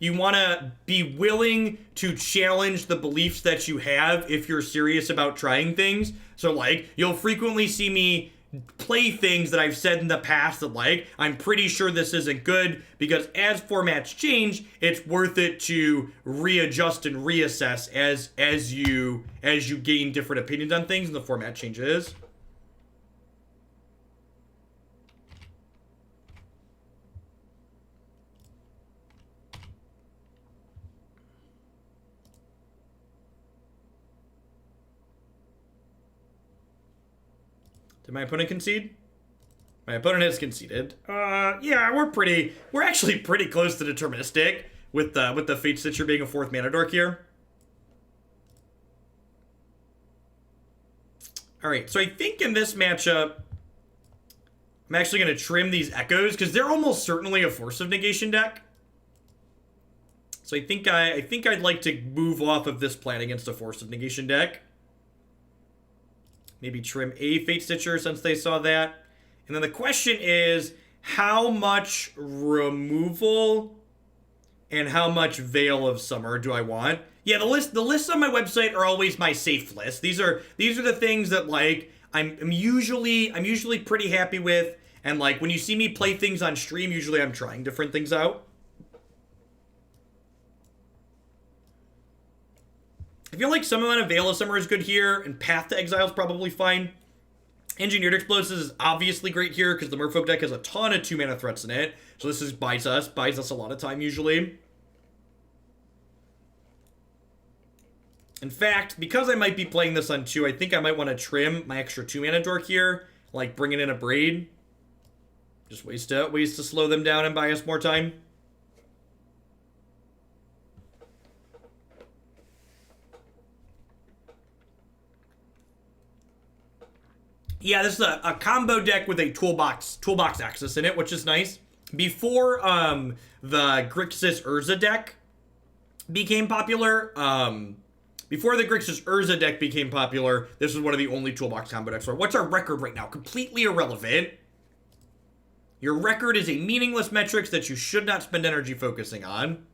You want to be willing to challenge the beliefs that you have if you're serious about trying things. So, like, you'll frequently see me play things that I've said in the past that, like, I'm pretty sure this isn't good, because as formats change, it's worth it to readjust and reassess as you gain different opinions on things and the format changes. Did my opponent concede? My opponent has conceded. Yeah, we're actually pretty close to deterministic with the Fatestitcher being a 4th mana dork here. Alright, so I think in this matchup, I'm actually going to trim these Echoes, because they're almost certainly a Force of Negation deck. So I think I'd like to move off of this plan against a Force of Negation deck. Maybe trim a Fatestitcher since they saw that. And then the question is, how much removal and how much Veil of Summer do I want? Yeah, the lists on my website are always my safe list. These are the things that, like, I'm usually pretty happy with, and, like, when you see me play things on stream, usually I'm trying different things out. I feel like some amount of Veil of Summer is good here, and Path to Exile is probably fine. Engineered Explosives is obviously great here, because the Merfolk deck has a ton of 2-mana threats in it. So this buys us a lot of time, usually. In fact, because I might be playing this on 2, I think I might want to trim my extra 2-mana dork here, like bringing in Abrade. Just ways to slow them down and buy us more time. Yeah, this is a combo deck with a toolbox access in it, which is nice. Before the Grixis Urza deck became popular, this was one of the only toolbox combo decks. What's our record right now? Completely irrelevant. Your record is a meaningless metric that you should not spend energy focusing on.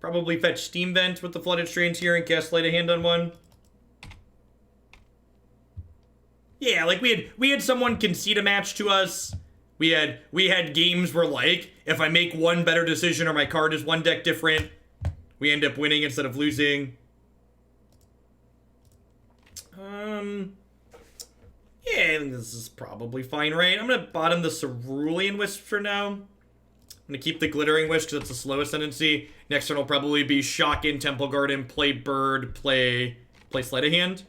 Probably fetch Steam Vent with the Flooded Strand here and cast Sleight of Hand on one. Yeah, like we had someone concede a match to us. We had games where, like, if I make one better decision or my card is one deck different, we end up winning instead of losing. Yeah, I think this is probably fine, right? I'm gonna bottom the Cerulean Wisps for now. I'm gonna keep the Glittering Wish because it's a slow Ascendancy. Next turn will probably be Shock in Temple Garden, play Bird, play Sleight of Hand.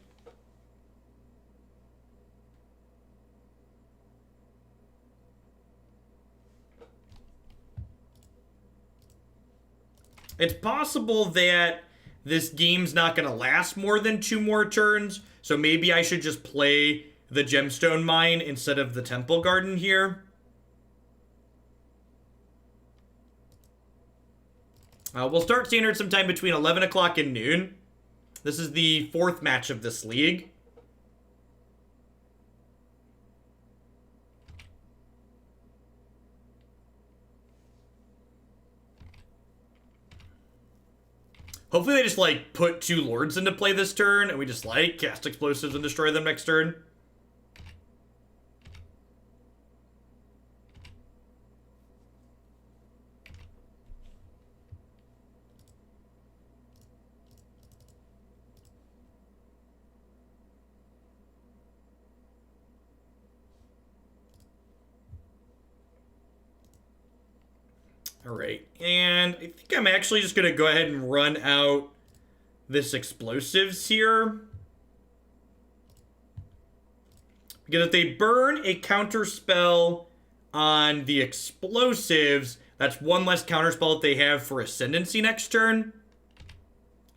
It's possible that this game's not gonna last more than 2 more turns, so maybe I should just play the Gemstone Mine instead of the Temple Garden here. We'll start Standard sometime between 11 o'clock and noon. This is the 4th match of this league. Hopefully they just, like, put 2 Lords into play this turn, and we just, like, cast Explosives and destroy them next turn. Alright, and I think I'm actually just going to go ahead and run out this Explosives here. Because if they burn a counter spell on the Explosives, that's 1 less counter spell that they have for Ascendancy next turn.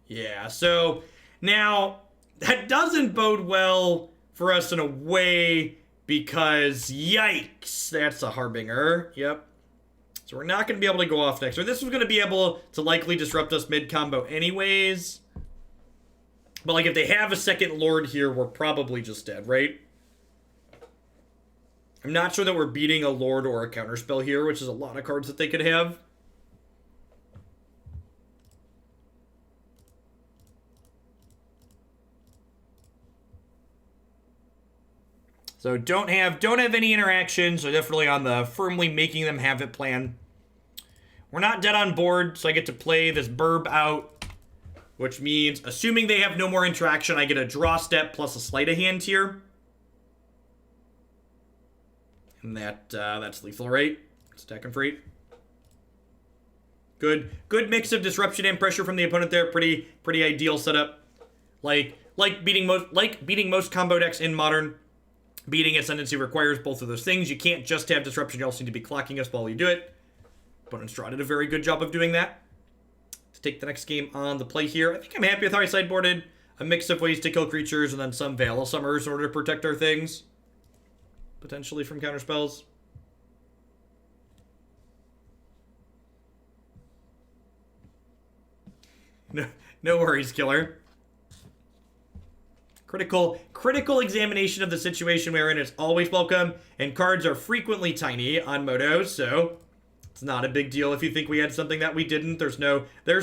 Yeah, so now that doesn't bode well for us in a way because, yikes, that's a Harbinger. Yep. So we're not going to be able to go off next. Or this was going to be able to likely disrupt us mid-combo anyways. But, like, if they have a second Lord here, we're probably just dead, right? I'm not sure that we're beating a Lord or a Counterspell here, which is a lot of cards that they could have. So don't have any interactions. So definitely on the firmly making them have it plan. We're not dead on board, so I get to play this Burb out, which means, assuming they have no more interaction, I get a draw step plus a Sleight of Hand here. And that's lethal, right? Stacking for 8. Good mix of disruption and pressure from the opponent there. Pretty ideal setup. Like beating most combo decks in Modern. Beating Ascendancy requires both of those things. You can't just have disruption. You also need to be clocking us while you do it. Opponent Straw did a very good job of doing that. To take the next game on the play here, I think I'm happy with how I sideboarded. A mix of ways to kill creatures and then some Veil of Summers in order to protect our things. Potentially from counterspells. No worries, killer. Critical examination of the situation we're in is always welcome, and cards are frequently tiny on Moto, so it's not a big deal if you think we had something that we didn't. There's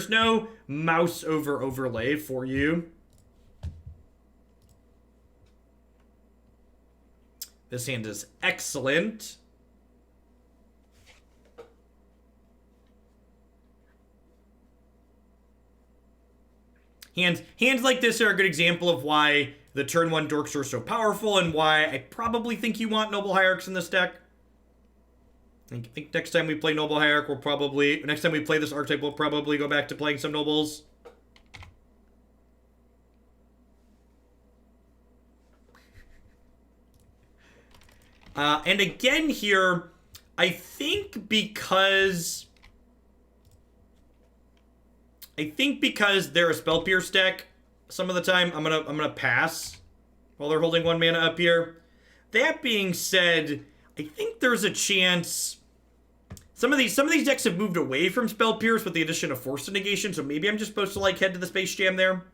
no mouse over overlay for you. This hand is excellent. Hands like this are a good example of why the turn 1 dorks are so powerful and why I probably think you want Noble Hierarchs in this deck. I think next time we play Noble Hierarch, next time we play this archetype, we'll probably go back to playing some Nobles. And again here, I think because they're a Spell Pierce deck, some of the time I'm gonna pass while they're holding 1 mana up here. That being said, I think there's a chance some of these decks have moved away from Spell Pierce with the addition of Force Negation, so maybe I'm just supposed to like head to the Space Jam there.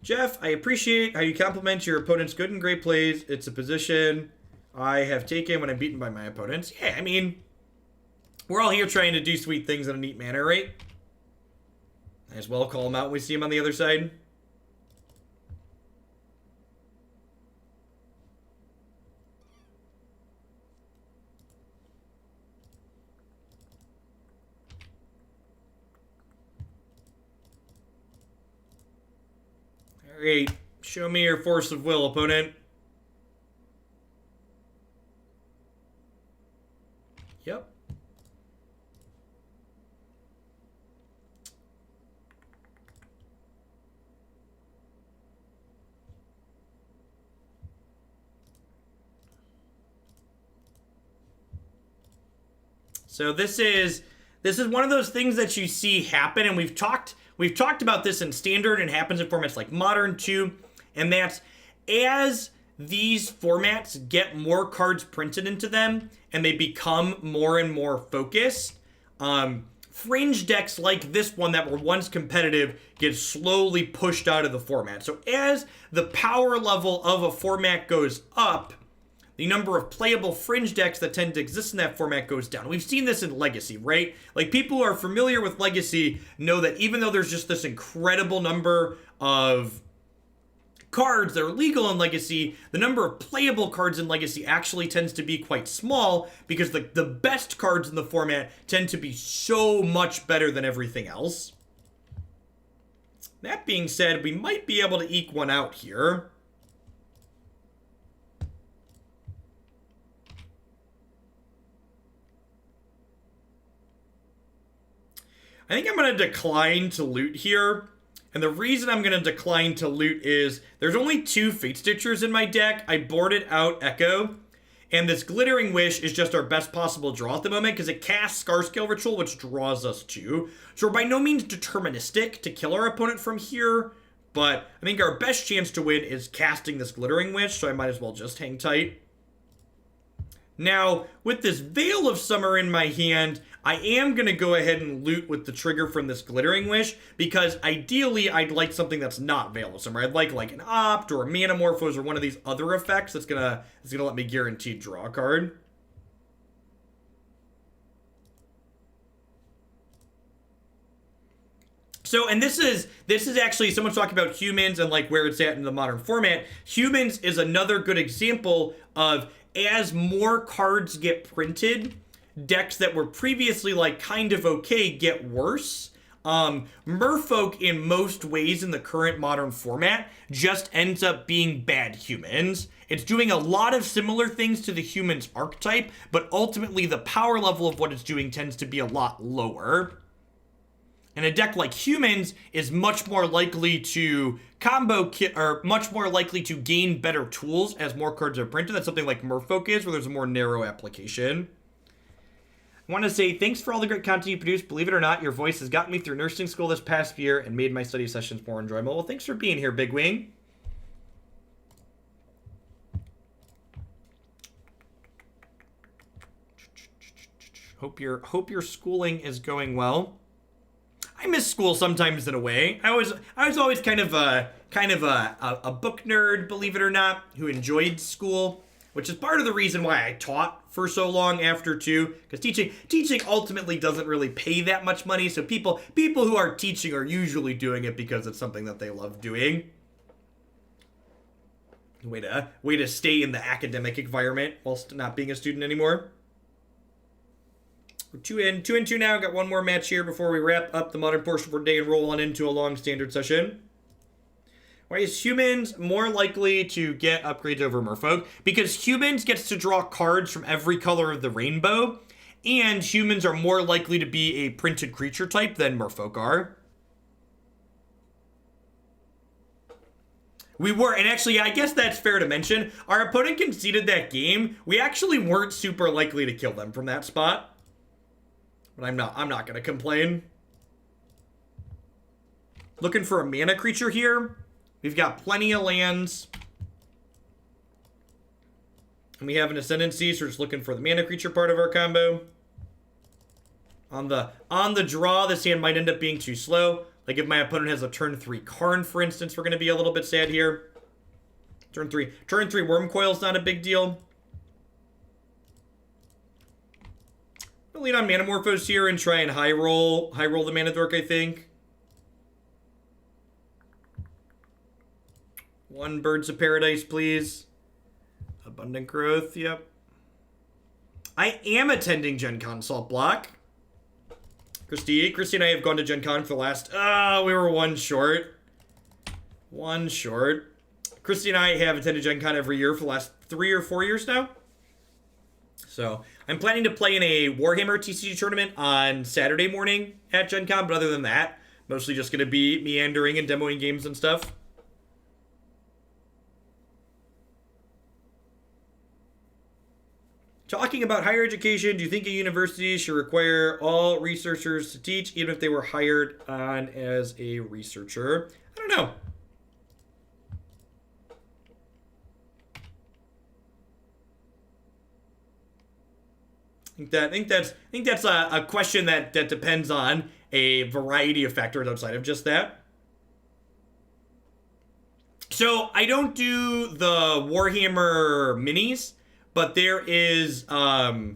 Jeff, I appreciate how you compliment your opponent's good and great plays. It's a position I have taken when I'm beaten by my opponents. Yeah, I mean, we're all here trying to do sweet things in a neat manner, right? Might as well call them out when we see them on the other side. Alright, show me your force of will, opponent. Yep. So this is one of those things that you see happen, and we've talked about this in Standard and happens in formats like Modern too, and that's as these formats get more cards printed into them and they become more and more focused, fringe decks like this one that were once competitive get slowly pushed out of the format. So as the power level of a format goes up, the number of playable fringe decks that tend to exist in that format goes down. We've seen this in Legacy, right? Like, people who are familiar with Legacy know that even though there's just this incredible number of cards that are legal in Legacy, the number of playable cards in Legacy actually tends to be quite small because the best cards in the format tend to be so much better than everything else. That being said, we might be able to eke one out here. I think I'm going to decline to loot here. And the reason I'm going to decline to loot is there's only 2 Fatestitchers in my deck. I boarded out Echo. And this Glittering Wish is just our best possible draw at the moment because it casts Scarscale Ritual, which draws us 2. So we're by no means deterministic to kill our opponent from here. But I think our best chance to win is casting this Glittering Wish, so I might as well just hang tight. Now, with this Veil of Summer in my hand, I am going to go ahead and loot with the trigger from this Glittering Wish, because ideally I'd like something that's not Veil of Summer. I'd like an Opt or a Manamorphose or one of these other effects that's gonna let me guaranteed draw a card. So, and this is actually, someone's talking about Humans and like where it's at in the modern format. Humans is another good example of, as more cards get printed, decks that were previously like kind of okay get worse. Merfolk in most ways in the current modern format just ends up being bad humans. It's doing a lot of similar things to the humans archetype, but ultimately the power level of what it's doing tends to be a lot lower. And a deck like Humans is much more likely to much more likely to gain better tools as more cards are printed. That's something like Merfolk is, where there's a more narrow application. I want to say thanks for all the great content you produce. Believe it or not, your voice has gotten me through nursing school this past year and made my study sessions more enjoyable. Well, thanks for being here, Big Wing. Hope your schooling is going well. I miss school sometimes in a way. I was always kind of a book nerd, believe it or not, who enjoyed school, which is part of the reason why I taught for so long after too, because teaching ultimately doesn't really pay that much money. So people who are teaching are usually doing it because it's something that they love doing. Way to stay in the academic environment whilst not being a student anymore. We're 2-2 now. Got one more match here before we wrap up the modern portion for today and roll on into a long standard session. Why is Humans more likely to get upgrades over Merfolk? Because Humans gets to draw cards from every color of the rainbow, and Humans are more likely to be a printed creature type than Merfolk are. We were, and actually, I guess that's fair to mention, our opponent conceded that game. We actually weren't super likely to kill them from that spot. But I'm not gonna complain. Looking for a mana creature here. We've got plenty of lands. And we have an Ascendancy, so we're just looking for the mana creature part of our combo. On the draw, this hand might end up being too slow. Like if my opponent has a turn 3 Karn, for instance, we're gonna be a little bit sad here. Turn 3 Wormcoil's not a big deal. I'll lean on Manamorphose here and try and high roll the Mana Dork, I think. One Birds of Paradise, please. Abundant Growth, yep. I am attending Gen Con Salt Block. Christy and I have gone to Gen Con for the last, we were one short. One short. Christy and I have attended Gen Con every year for the last 3 or 4 years now. So, I'm planning to play in a Warhammer TCG tournament on Saturday morning at Gen Con, but other than that, mostly just going to be meandering and demoing games and stuff. Talking about higher education, do you think a university should require all researchers to teach, even if they were hired on as a researcher? I don't know. I think that's a question that depends on a variety of factors outside of just that. So I don't do the Warhammer minis, but there is what's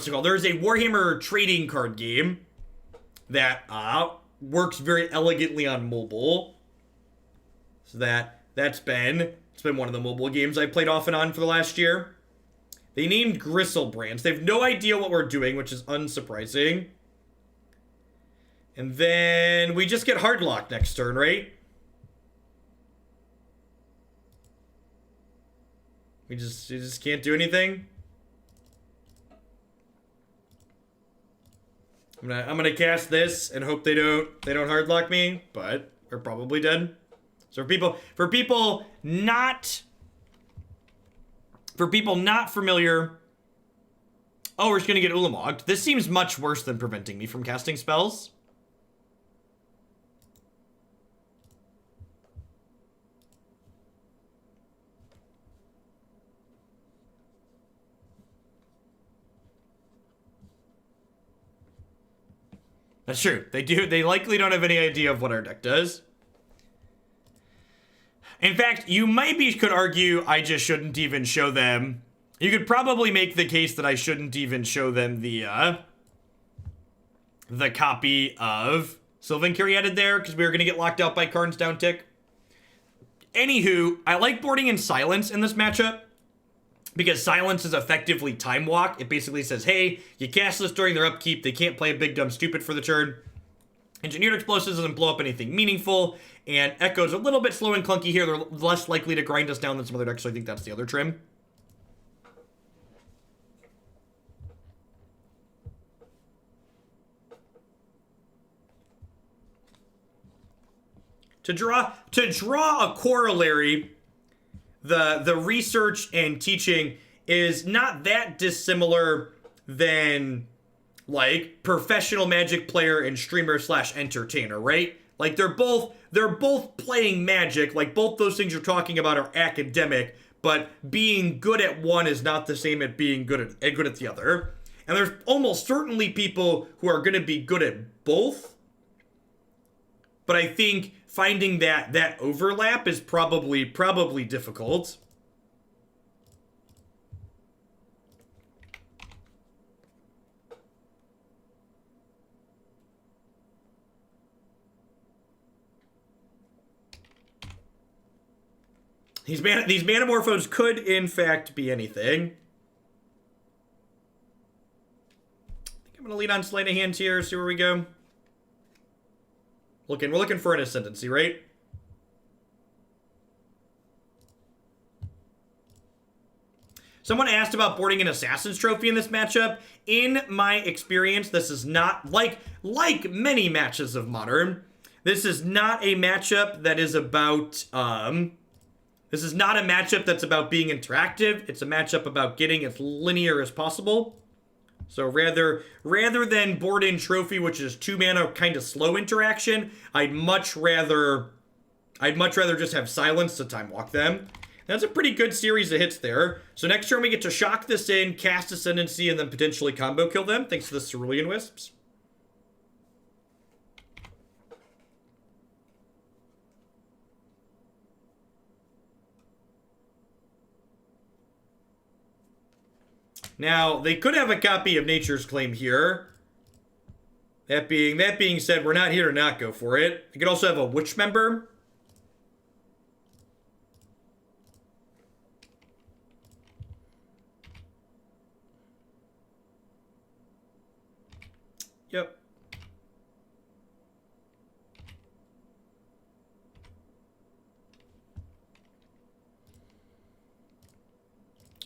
it called? There's a Warhammer trading card game that works very elegantly on mobile. So it's been one of the mobile games I played off and on for the last year. They named Gristlebrands. They have no idea what we're doing, which is unsurprising. And then we just get Hardlock next turn, right? You just can't do anything. I'm gonna cast this and hope they don't hardlock me, but we're probably dead. So for people not familiar, we're just gonna get Ulamogged. This seems much worse than preventing me from casting spells. That's true. They do. They likely don't have any idea of what our deck does. In fact, you could argue I just shouldn't even show them. You could probably make the case that I shouldn't even show them the copy of Sylvan Caryatid there, because we were going to get locked out by Karn's downtick. Anywho, I like boarding in Silence in this matchup, because Silence is effectively Time Walk. It basically says, hey, you cast this during their upkeep, they can't play a big dumb stupid for the turn. Engineered Explosives doesn't blow up anything meaningful, and Echo's a little bit slow and clunky here. They're less likely to grind us down than some other decks, so I think that's the other trim. To draw a corollary, the research and teaching is not that dissimilar than like professional Magic player and streamer / entertainer, right? Like they're both playing Magic. Like both those things you're talking about are academic, but being good at one is not the same as being good at the other. And there's almost certainly people who are going to be good at both. But I think finding that overlap is probably difficult. These Manamorphose could, in fact, be anything. I think I'm going to lead on Sleight of Hand here, see where we go. We're looking for an Ascendancy, right? Someone asked about boarding an Assassin's Trophy in this matchup. In my experience, this is not, like many matches of Modern, this is not a matchup that is about, this is not a matchup that's about being interactive. It's a matchup about getting as linear as possible. So rather than board in Trophy, which is 2 mana kind of slow interaction, I'd much rather just have Silence to Time Walk them. That's a pretty good series of hits there. So next turn we get to shock this in, cast Ascendancy, and then potentially combo kill them, thanks to the Cerulean Wisps. Now, they could have a copy of Nature's Claim here. That being said, we're not here to not go for it. They could also have a Witch Member. Yep.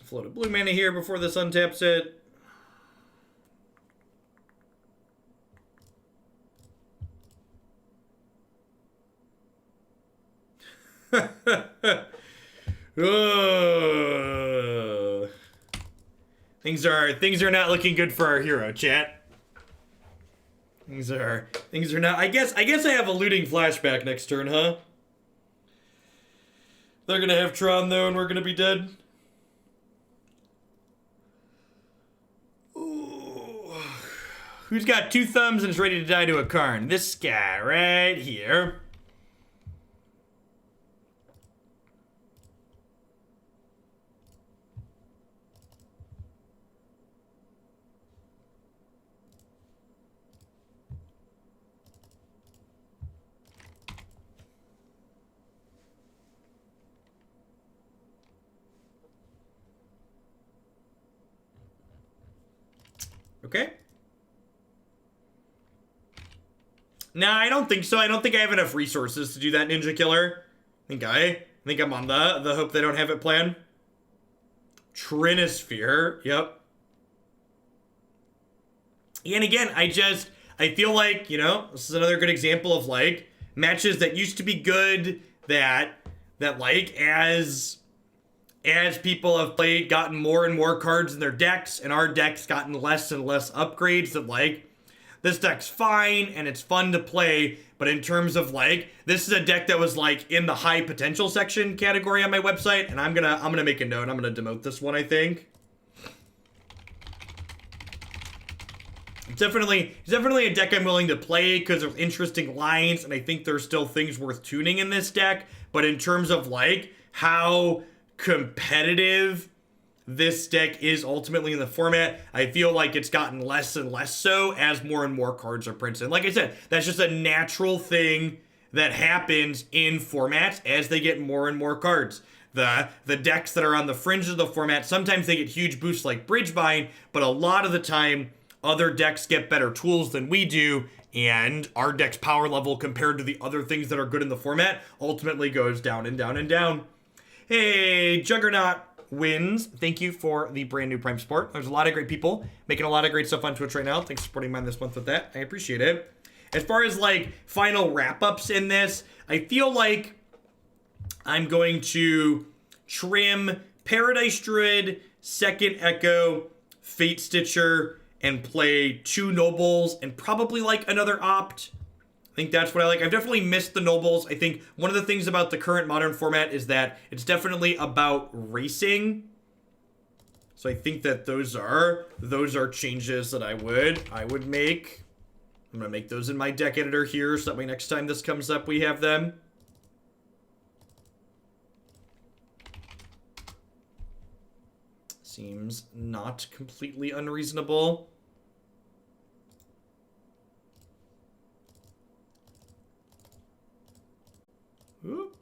Float a blue mana here before this untaps it. Things are not looking good for our hero, chat. Things are not. I guess I have a looting flashback next turn, huh? They're gonna have Tron though, and we're gonna be dead. Who's got 2 thumbs and is ready to die to a Karn? This guy right here. Okay. Nah, I don't think so. I don't think I have enough resources to do that, Ninja Killer. I think I'm on the hope they don't have it planned. Trinisphere, yep. And again, I feel like, you know, this is another good example of like matches that used to be good that like as people have played, gotten more and more cards in their decks, and our deck's gotten less and less upgrades, that like this deck's fine and it's fun to play, but in terms of like, this is a deck that was like in the high potential section category on my website, and I'm gonna make a note. I'm gonna demote this one, I think. It's definitely a deck I'm willing to play because there's interesting lines, and I think there's still things worth tuning in this deck. But in terms of like how competitive this deck is ultimately in the format, I feel like it's gotten less and less so as more and more cards are printed. Like I said, that's just a natural thing that happens in formats as they get more and more cards. The decks that are on the fringe of the format, sometimes they get huge boosts like Bridgebind, but a lot of the time, other decks get better tools than we do, and our deck's power level compared to the other things that are good in the format ultimately goes down and down and down. Hey, Juggernaut wins. Thank you for the brand new Prime support. There's a lot of great people making a lot of great stuff on Twitch right now. Thanks for supporting mine this month with that. I appreciate it. As far as like final wrap-ups in this, I feel like I'm going to trim Paradise Druid, second Echo, Fatestitcher, and play 2 Nobles and probably like another Opt. I think that's what I like. I've definitely missed the Nobles. I think one of the things about the current Modern format is that it's definitely about racing. So I think that those are changes that I would make. I'm gonna make those in my deck editor here so that way next time this comes up we have them. Seems not completely unreasonable. Oop.